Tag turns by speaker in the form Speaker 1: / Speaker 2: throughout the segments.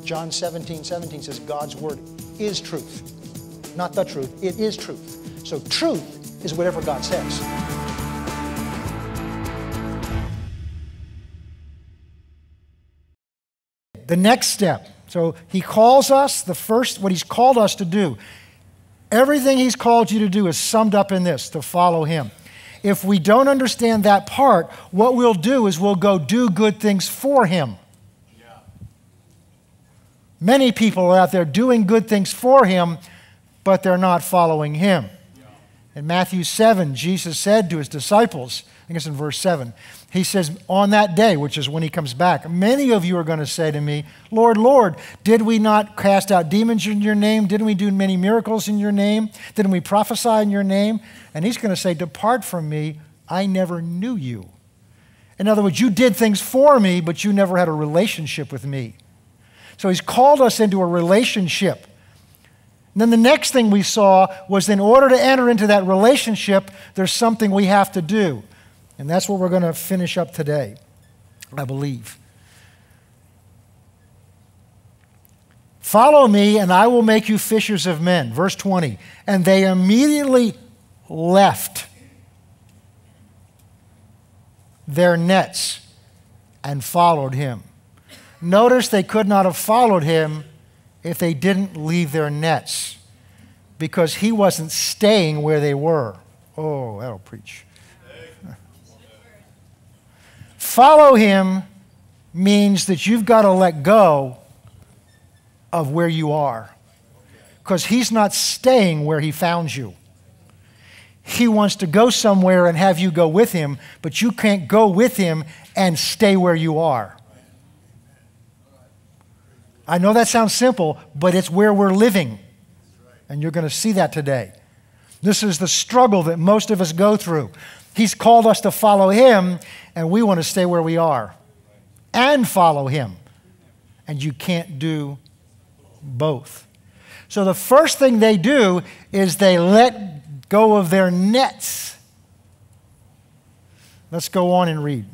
Speaker 1: John 17:17 says God's word is truth. Not the truth, it is truth. So truth is whatever God says. The next step. So he calls us, what he's called us to do. Everything he's called you to do is summed up in this, to follow him. If we don't understand that part, what we'll do is we'll go do good things for him. Yeah. Many people are out there doing good things for him, but they're not following him. Yeah. In Matthew 7, Jesus said to his disciples, I think it's in verse 7, he says, on that day, which is when he comes back, many of you are going to say to me, Lord, Lord, did we not cast out demons in your name? Didn't we do many miracles in your name? Didn't we prophesy in your name? And he's going to say, depart from me, I never knew you. In other words, you did things for me, but you never had a relationship with me. So he's called us into a relationship. And then the next thing we saw was in order to enter into that relationship, there's something we have to do. And that's what we're going to finish up today, I believe. Follow me, and I will make you fishers of men. Verse 20. And they immediately left their nets and followed him. Notice they could not have followed him if they didn't leave their nets, because he wasn't staying where they were. Oh, that'll preach. Follow him means that you've got to let go of where you are, because he's not staying where he found you. He wants to go somewhere and have you go with him, but you can't go with him and stay where you are. I know that sounds simple, but it's where we're living, and you're going to see that today. This is the struggle that most of us go through. He's called us to follow him, and we want to stay where we are and follow him. And you can't do both. So the first thing they do is they let go of their nets. Let's go on and read.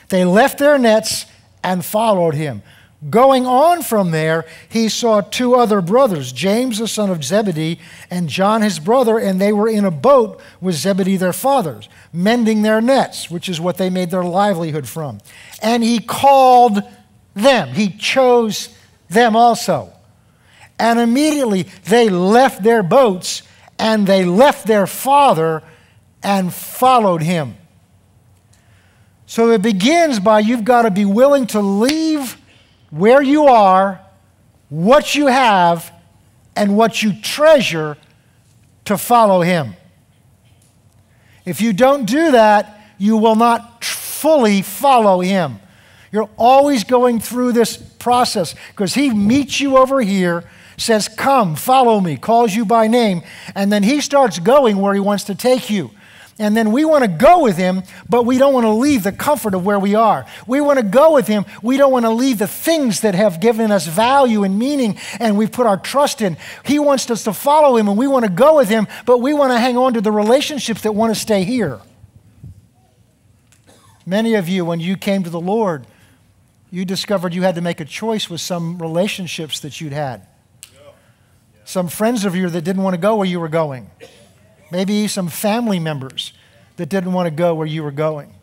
Speaker 1: They left their nets and followed him. Going on from there, he saw two other brothers, James the son of Zebedee and John his brother, and they were in a boat with Zebedee their father, mending their nets, which is what they made their livelihood from. And he called them. He chose them also. And immediately they left their boats and they left their father and followed him. So it begins by you've got to be willing to leave where you are, what you have, and what you treasure to follow him. If you don't do that, you will not fully follow him. You're always going through this process because he meets you over here, says, come, follow me, calls you by name, and then he starts going where he wants to take you. And then we want to go with him, but we don't want to leave the comfort of where we are. We want to go with him. We don't want to leave the things that have given us value and meaning and we've put our trust in. He wants us to follow him and we want to go with him, but we want to hang on to the relationships that want to stay here. Many of you, when you came to the Lord, you discovered you had to make a choice with some relationships that you'd had. Some friends of yours that didn't want to go where you were going. Maybe some family members that didn't want to go where you were going.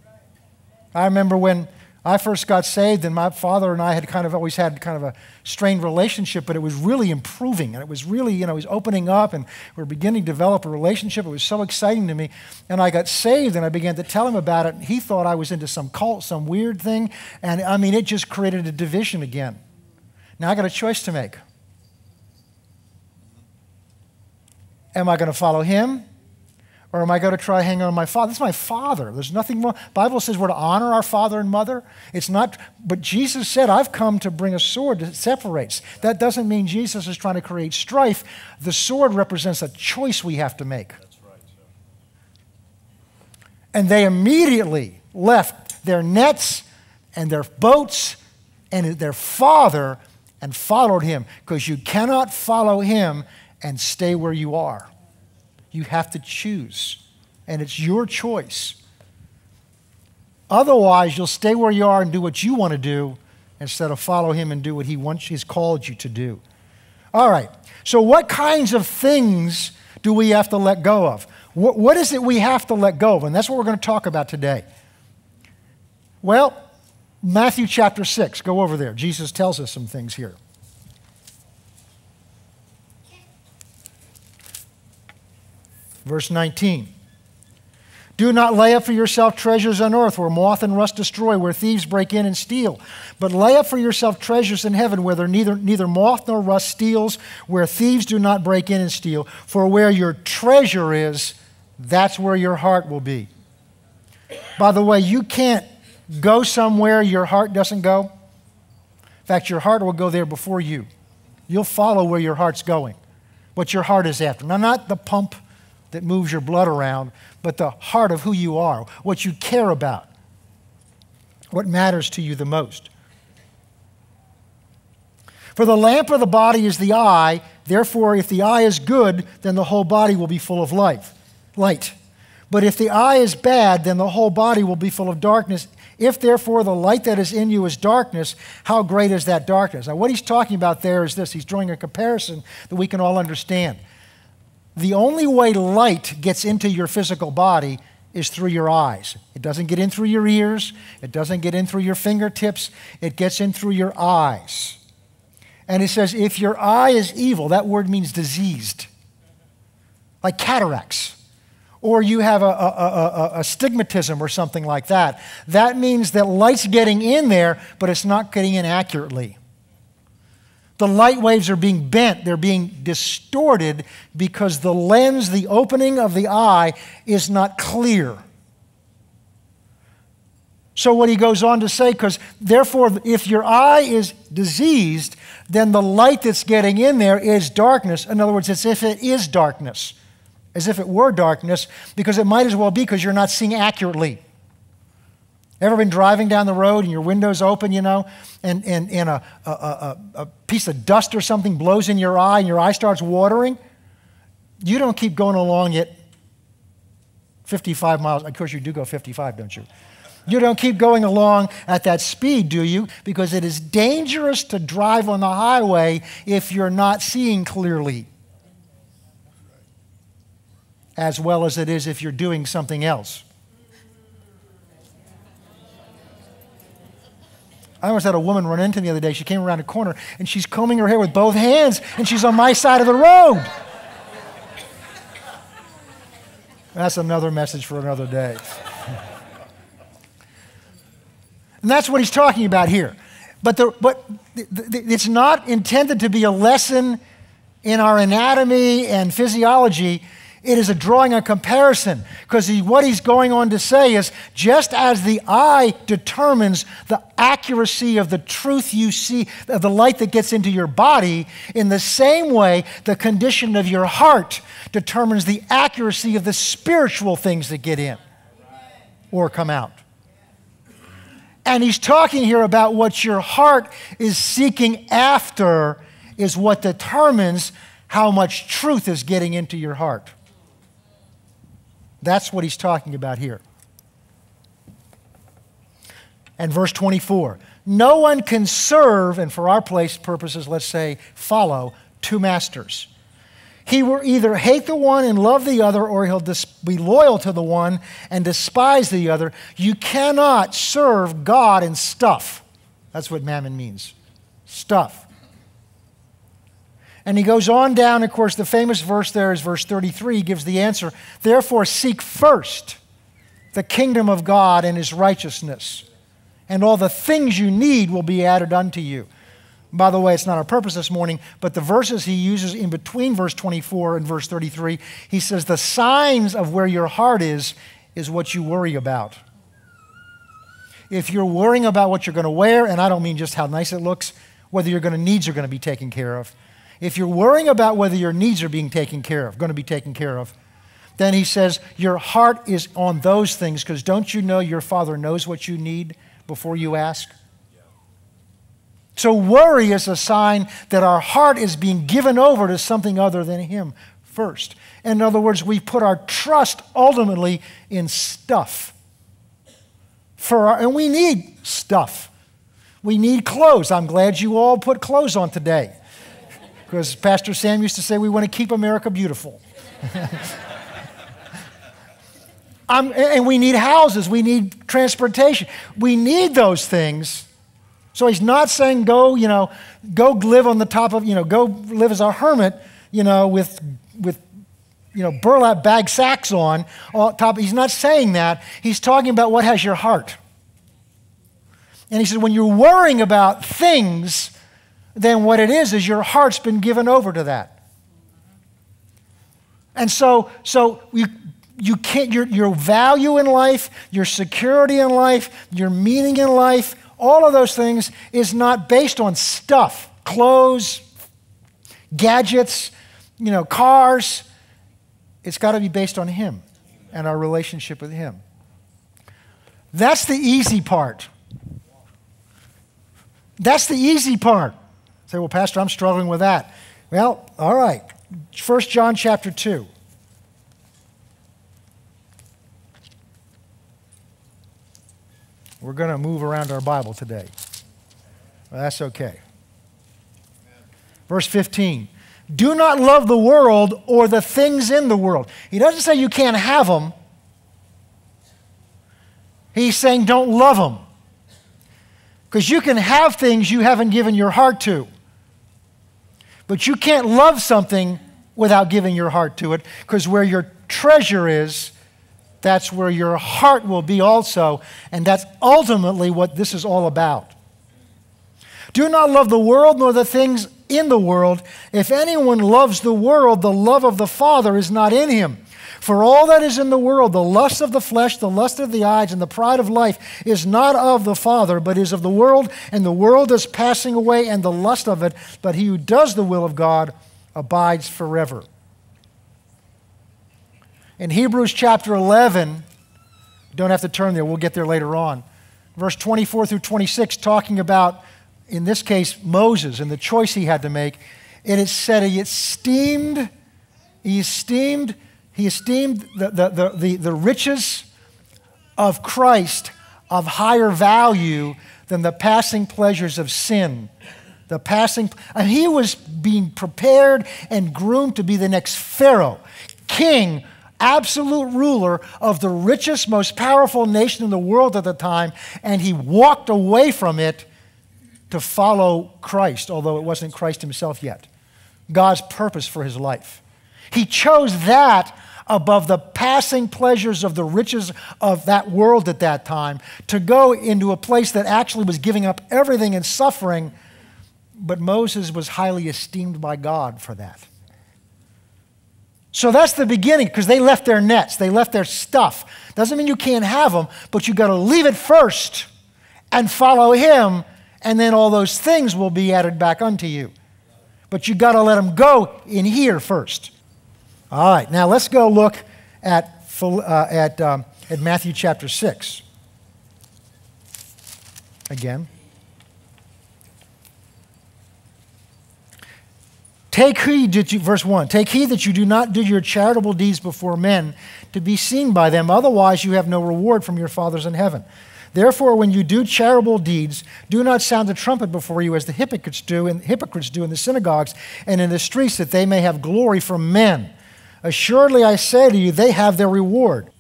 Speaker 1: I remember when I first got saved and my father and I had always had a strained relationship, but it was really improving and it was really, he was opening up and we were beginning to develop a relationship. It was so exciting to me. And I got saved and I began to tell him about it. And he thought I was into some cult, some weird thing. And it just created a division again. Now I got a choice to make. Am I going to follow him? Or am I going to try hanging on my father? This is my father. There's nothing wrong. The Bible says we're to honor our father and mother. It's not, but Jesus said, I've come to bring a sword that separates. That doesn't mean Jesus is trying to create strife. The sword represents a choice we have to make. That's right, sir. And they immediately left their nets and their boats and their father and followed him, because you cannot follow him and stay where you are. You have to choose, and it's your choice. Otherwise, you'll stay where you are and do what you want to do, instead of follow him and do what he's called you to do. All right, so what kinds of things do we have to let go of? What is it we have to let go of? And that's what we're going to talk about today. Well, Matthew chapter 6, go over there. Jesus tells us some things here. Verse 19. Do not lay up for yourself treasures on earth where moth and rust destroy, where thieves break in and steal. But lay up for yourself treasures in heaven where neither moth nor rust steals, where thieves do not break in and steal. For where your treasure is, that's where your heart will be. By the way, you can't go somewhere your heart doesn't go. In fact, your heart will go there before you. You'll follow where your heart's going, what your heart is after. Now, not the pump that moves your blood around, but the heart of who you are, what you care about, what matters to you the most. For the lamp of the body is the eye. Therefore, if the eye is good, then the whole body will be full of light. But if the eye is bad, then the whole body will be full of darkness. If therefore the light that is in you is darkness, how great is that darkness? Now, what he's talking about there is this. He's drawing a comparison that we can all understand. The only way light gets into your physical body is through your eyes. It doesn't get in through your ears. It doesn't get in through your fingertips. It gets in through your eyes. And it says, if your eye is evil, that word means diseased, like cataracts, or you have a astigmatism or something like that. That means that light's getting in there, but it's not getting in accurately. The light waves are being bent, they're being distorted because the lens, the opening of the eye, is not clear. So what he goes on to say, because therefore if your eye is diseased, then the light that's getting in there is darkness. In other words, it's as if it is darkness, as if it were darkness, because it might as well be because you're not seeing accurately. Ever been driving down the road and your window's open, you know, and a piece of dust or something blows in your eye and your eye starts watering? You don't keep going along at 55 miles. Of course, you do go 55, don't you? You don't keep going along at that speed, do you? Because it is dangerous to drive on the highway if you're not seeing clearly, as well as it is if you're doing something else. I almost had a woman run into me the other day. She came around a corner, and she's combing her hair with both hands, and she's on my side of the road. That's another message for another day. And that's what he's talking about here. But it's not intended to be a lesson in our anatomy and physiology. It is drawing a comparison, because what he's going on to say is, just as the eye determines the accuracy of the truth you see, of the light that gets into your body, in the same way, the condition of your heart determines the accuracy of the spiritual things that get in or come out. And he's talking here about what your heart is seeking after is what determines how much truth is getting into your heart. That's what he's talking about here. And verse 24, no one can serve, and for our purposes, let's say, follow, two masters. He will either hate the one and love the other, or he'll be loyal to the one and despise the other. You cannot serve God and stuff. That's what mammon means, stuff. And he goes on down, of course, the famous verse there is verse 33, he gives the answer. Therefore, seek first the kingdom of God and his righteousness, and all the things you need will be added unto you. By the way, it's not our purpose this morning, but the verses he uses in between verse 24 and verse 33, he says the signs of where your heart is what you worry about. If you're worrying about what you're going to wear, and I don't mean just how nice it looks, whether your needs are going to be taken care of. If you're worrying about whether your needs are being taken care of, going to be taken care of, then he says your heart is on those things, because don't you know your Father knows what you need before you ask? So worry is a sign that our heart is being given over to something other than him first. In other words, we put our trust ultimately in stuff. And we need stuff. We need clothes. I'm glad you all put clothes on today, because Pastor Sam used to say we want to keep America beautiful. And we need houses. We need transportation. We need those things. So he's not saying go live on the top of, go live as a hermit, with burlap bag sacks on top. He's not saying that. He's talking about what has your heart. And he says, when you're worrying about things, then what it is your heart's been given over to that. And so you can't, your value in life, your security in life, your meaning in life, all of those things is not based on stuff, clothes, gadgets, cars. It's got to be based on Him and our relationship with Him. That's the easy part. That's the easy part. Say, well, Pastor, I'm struggling with that. Well, all right. 1 John chapter 2. We're going to move around our Bible today. Well, that's okay. Verse 15. Do not love the world or the things in the world. He doesn't say you can't have them. He's saying don't love them. Because you can have things you haven't given your heart to. But you can't love something without giving your heart to it, because where your treasure is, that's where your heart will be also, and that's ultimately what this is all about. Do not love the world nor the things in the world. If anyone loves the world, the love of the Father is not in him. For all that is in the world, the lust of the flesh, the lust of the eyes, and the pride of life is not of the Father, but is of the world, and the world is passing away, and the lust of it, but he who does the will of God abides forever. In Hebrews chapter 11, you don't have to turn there, we'll get there later on. Verse 24 through 26, talking about, in this case, Moses and the choice he had to make. And it said he esteemed the riches of Christ of higher value than the passing pleasures of sin. And he was being prepared and groomed to be the next Pharaoh, king, absolute ruler of the richest, most powerful nation in the world at the time, and he walked away from it to follow Christ, although it wasn't Christ himself yet. God's purpose for his life. He chose that above the passing pleasures of the riches of that world at that time, to go into a place that actually was giving up everything and suffering, but Moses was highly esteemed by God for that. So that's the beginning, because they left their nets, they left their stuff. Doesn't mean you can't have them, but you've got to leave it first and follow him, and then all those things will be added back unto you. But you've got to let them go in here first. All right, now let's go look at Matthew chapter 6. Again. Take heed that you, verse 1, take heed that you do not do your charitable deeds before men to be seen by them, otherwise you have no reward from your fathers in heaven. Therefore, when you do charitable deeds, do not sound the trumpet before you as the hypocrites do in the synagogues and in the streets, that they may have glory from men. Assuredly, I say to you, they have their reward.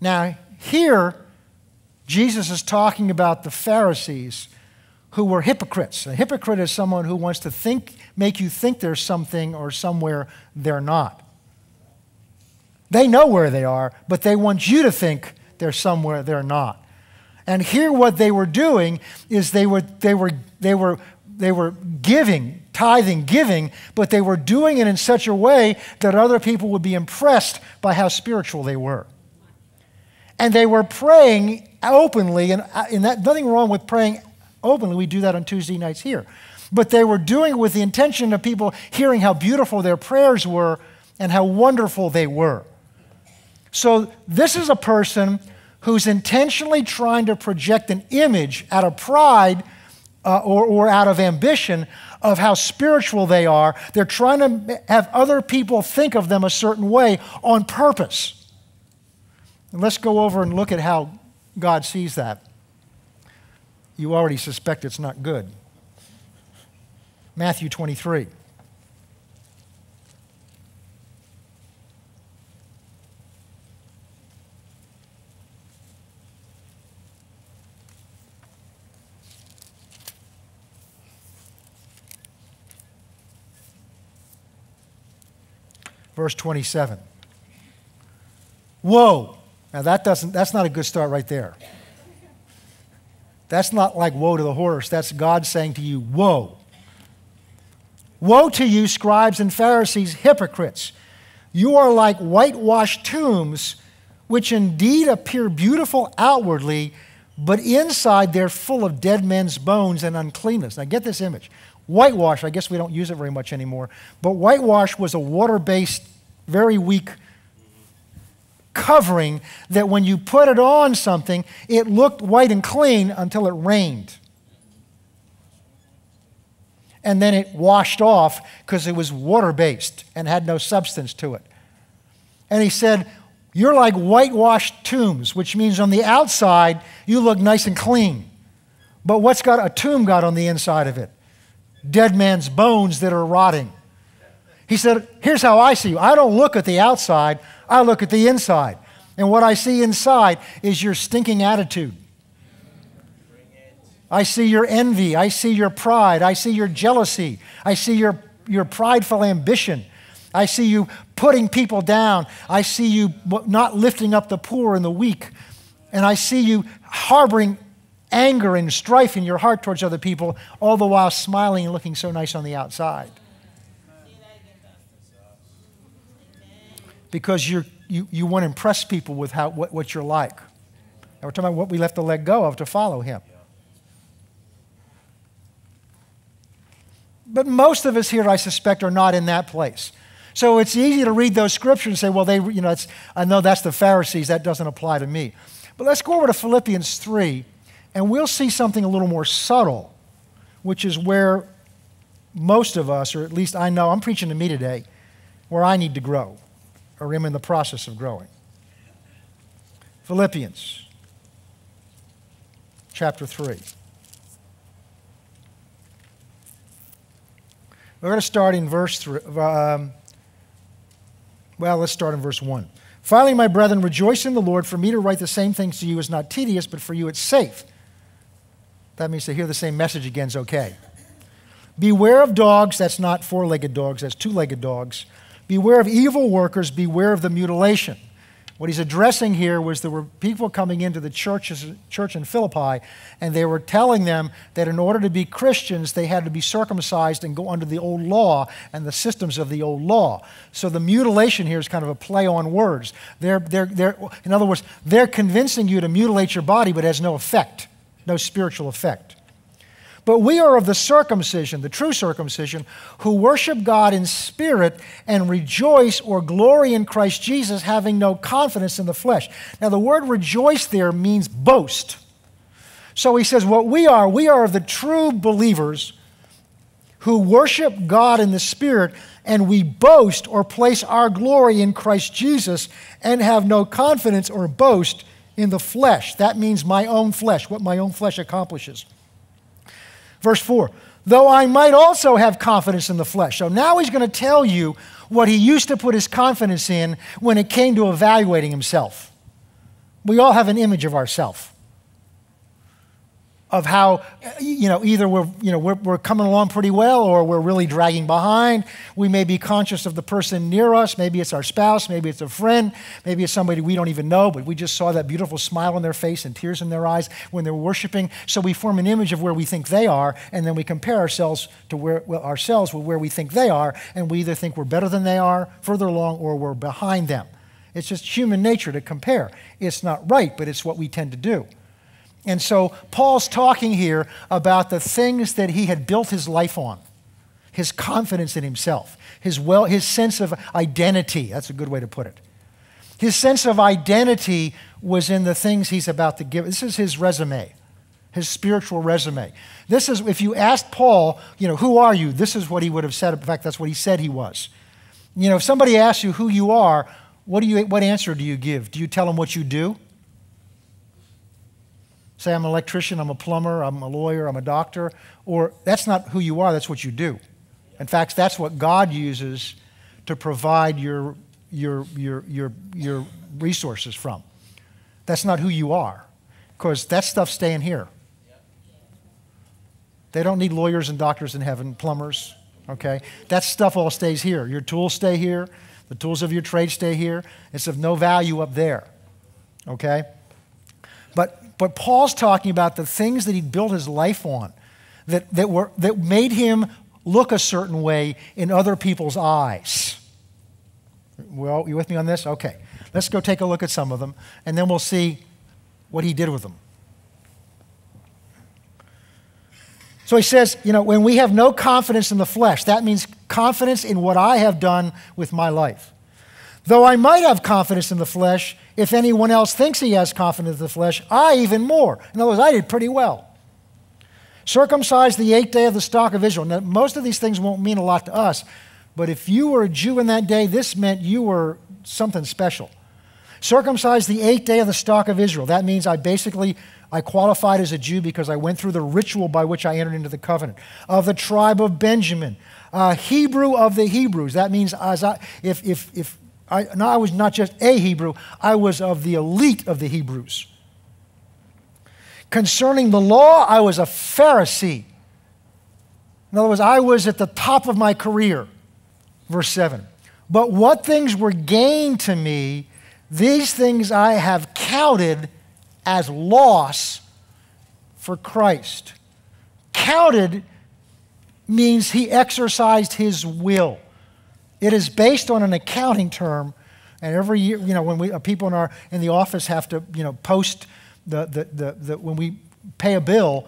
Speaker 1: Now, here, Jesus is talking about the Pharisees who were hypocrites. A hypocrite is someone who wants to make you think there's something or somewhere they're not. They know where they are, but they want you to think they're somewhere they're not. And here what they were doing is they were giving, tithing, giving, but they were doing it in such a way that other people would be impressed by how spiritual they were. And they were praying openly, and that, nothing wrong with praying openly. We do that on Tuesday nights here. But they were doing it with the intention of people hearing how beautiful their prayers were and how wonderful they were. So this is a person who's intentionally trying to project an image out of pride or out of ambition of how spiritual they are. They're trying to have other people think of them a certain way on purpose. And let's go over and look at how God sees that. you already suspect it's not good. Matthew 23. Verse 27. Woe. Now that's not a good start right there. That's not like woe to the horse. That's God saying to you, woe. Woe to you, scribes and Pharisees, hypocrites. You are like whitewashed tombs, which indeed appear beautiful outwardly, but inside they're full of dead men's bones and uncleanness. Now get this image. Whitewash, I guess we don't use it very much anymore, but whitewash was a water-based, very weak covering that when you put it on something, it looked white and clean until it rained. And then it washed off because it was water-based and had no substance to it. And he said, you're like whitewashed tombs, which means on the outside, you look nice and clean. But what's got a tomb got on the inside of it? Dead man's bones that are rotting. He said, here's how I see you. I don't look at the outside, I look at the inside. And what I see inside is your stinking attitude. I see your envy, I see your pride, I see your jealousy, I see your prideful ambition. I see you putting people down. I see you not lifting up the poor and the weak. And I see you harboring anger and strife in your heart towards other people, all the while smiling and looking so nice on the outside. Because you want to impress people with what you're like. And we're talking about what we have to let go of to follow him. But most of us here, I suspect, are not in that place. So it's easy to read those scriptures and say, well, I know that's the Pharisees, that doesn't apply to me. But let's go over to Philippians 3, and we'll see something a little more subtle, which is where most of us, or at least I know, I'm preaching to me today, where I need to grow, or am in the process of growing. Philippians chapter 3. We're going to start in verse 3. Let's start in verse 1. Finally, my brethren, rejoice in the Lord. For me to write the same things to you is not tedious, but for you it's safe. That means to hear the same message again is okay. Beware of dogs. That's not four-legged dogs. That's two-legged dogs. Beware of evil workers. Beware of the mutilation. What he's addressing here was there were people coming into the church in Philippi, and they were telling them that in order to be Christians, they had to be circumcised and go under the old law and the systems of the old law. So the mutilation here is kind of a play on words. In other words, they're convincing you to mutilate your body, but it has no effect, no spiritual effect. But we are of the circumcision, the true circumcision, who worship God in spirit and rejoice or glory in Christ Jesus, having no confidence in the flesh. Now, the word rejoice there means boast. So he says, what we are of the true believers who worship God in the spirit, and we boast or place our glory in Christ Jesus and have no confidence or boast in the flesh. That means my own flesh, what my own flesh accomplishes. Verse 4, though I might also have confidence in the flesh. So now he's going to tell you what he used to put his confidence in when it came to evaluating himself. We all have an image of ourselves, of how, either we're coming along pretty well or we're really dragging behind. We may be conscious of the person near us. Maybe it's our spouse. Maybe it's a friend. Maybe it's somebody we don't even know, but we just saw that beautiful smile on their face and tears in their eyes when they're worshiping. So we form an image of where we think they are, and then we compare ourselves to where we think they are, and we either think we're better than they are, further along, or we're behind them. It's just human nature to compare. It's not right, but it's what we tend to do. And so Paul's talking here about the things that he had built his life on, his confidence in himself, his sense of identity. That's a good way to put it. His sense of identity was in the things he's about to give. This is his resume, his spiritual resume. This is, if you asked Paul, who are you? This is what he would have said. In fact, that's what he said he was. If somebody asks you who you are, what answer do you give? Do you tell them what you do? Say I'm an electrician, I'm a plumber, I'm a lawyer, I'm a doctor, or that's not who you are, that's what you do. In fact, that's what God uses to provide your resources from. That's not who you are, because that stuff's staying here. They don't need lawyers and doctors in heaven, plumbers, okay? That stuff all stays here. Your tools stay here. The tools of your trade stay here. It's of no value up there, okay? But Paul's talking about the things that he built his life on that made him look a certain way in other people's eyes. Well, you with me on this? Okay. Let's go take a look at some of them, and then we'll see what he did with them. So he says, when we have no confidence in the flesh, that means confidence in what I have done with my life. Though I might have confidence in the flesh, if anyone else thinks he has confidence in the flesh, I even more. In other words, I did pretty well. Circumcised the 8th day of the stock of Israel. Now, most of these things won't mean a lot to us, but if you were a Jew in that day, this meant you were something special. Circumcised the 8th day of the stock of Israel. That means I qualified as a Jew because I went through the ritual by which I entered into the covenant. Of the tribe of Benjamin. Hebrew of the Hebrews. That means I was not just a Hebrew, I was of the elite of the Hebrews. Concerning the law, I was a Pharisee. In other words, I was at the top of my career. Verse 7. But what things were gained to me, these things I have counted as loss for Christ. Counted means he exercised his will. It is based on an accounting term, and every year, when people in the office have to, post when we pay a bill,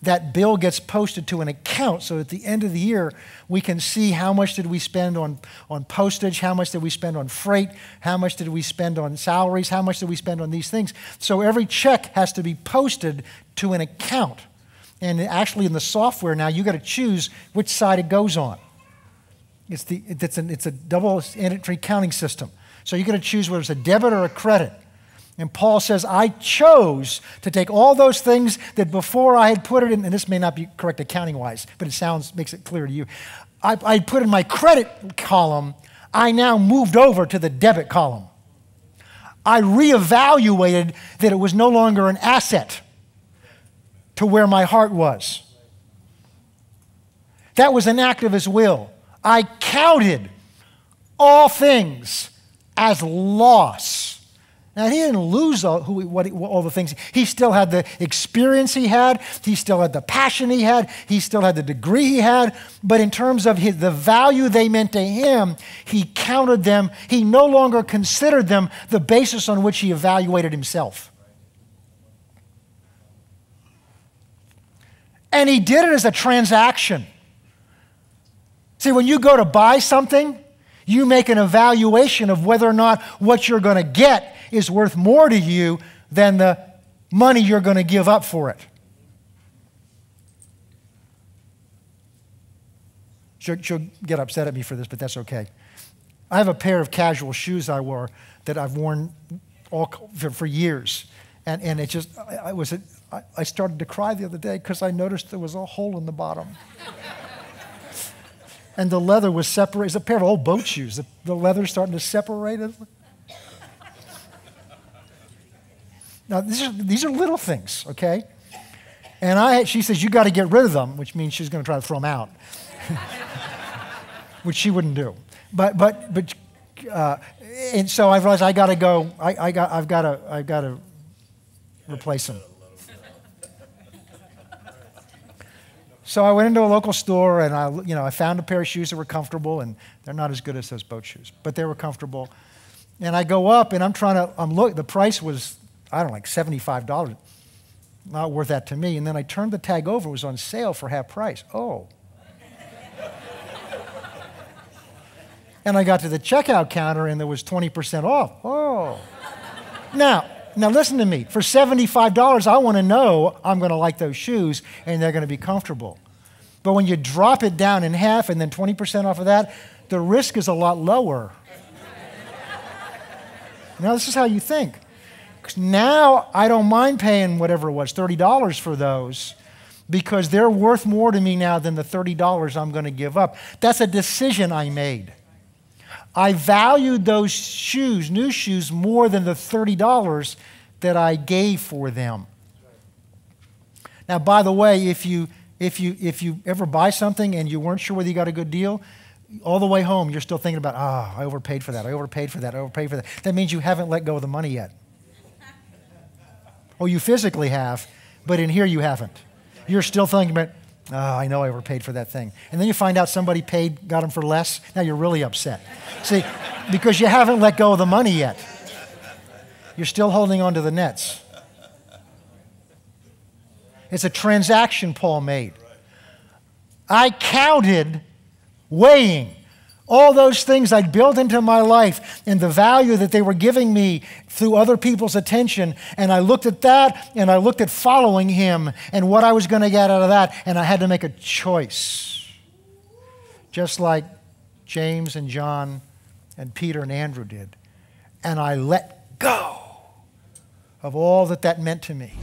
Speaker 1: that bill gets posted to an account, so at the end of the year, we can see how much did we spend on postage, how much did we spend on freight, how much did we spend on salaries, how much did we spend on these things. So every check has to be posted to an account. And actually in the software now, you got to choose which side it goes on. It's a double entry counting system. So you got to choose whether it's a debit or a credit. And Paul says, I chose to take all those things that before I had put it in, and this may not be correct accounting-wise, but it makes it clear to you. I put in my credit column, I now moved over to the debit column. I reevaluated that it was no longer an asset to where my heart was. That was an act of his will. I counted all things as loss. Now, he didn't lose all the things. He still had the experience he had. He still had the passion he had. He still had the degree he had. But in terms of the value they meant to him, he counted them. He no longer considered them the basis on which he evaluated himself. And he did it as a transaction. See, when you go to buy something, you make an evaluation of whether or not what you're going to get is worth more to you than the money you're going to give up for it. She'll get upset at me for this, but that's okay. I have a pair of casual shoes I wore that I've worn for years. And it just, I started to cry the other day because I noticed there was a hole in the bottom. And the leather was separated. It's a pair of old boat shoes. The leather's starting to separate. Now, these are little things, okay? And she says, you got to get rid of them, which means she's going to try to throw them out, which she wouldn't do. And so I realized I got to go. I've got to replace them. So I went into a local store and I found a pair of shoes that were comfortable, and they're not as good as those boat shoes, but they were comfortable. And I go up and the price was, like $75. Not worth that to me. And then I turned the tag over, it was on sale for half price. Oh. And I got to the checkout counter and there was 20% off. Oh. Now listen to me. For $75, I want to know I'm going to like those shoes and they're going to be comfortable. But when you drop it down in half and then 20% off of that, the risk is a lot lower. Now, this is how you think. Now I don't mind paying whatever it was, $30 for those, because they're worth more to me now than the $30 I'm going to give up. That's a decision I made. I valued those shoes, new shoes, more than the $30 that I gave for them. Now, by the way, if you ever buy something and you weren't sure whether you got a good deal, all the way home you're still thinking about, I overpaid for that, I overpaid for that, I overpaid for that. That means you haven't let go of the money yet. Or you physically have, but in here you haven't. You're still thinking about, I know I overpaid for that thing. And then you find out somebody got them for less. Now you're really upset. See, because you haven't let go of the money yet. You're still holding on to the nets. It's a transaction Paul made. I counted, weighing all those things I'd built into my life and the value that they were giving me through other people's attention. And I looked at that, and I looked at following him and what I was going to get out of that. And I had to make a choice. Just like James and John and Peter and Andrew did. And I let go of all that meant to me.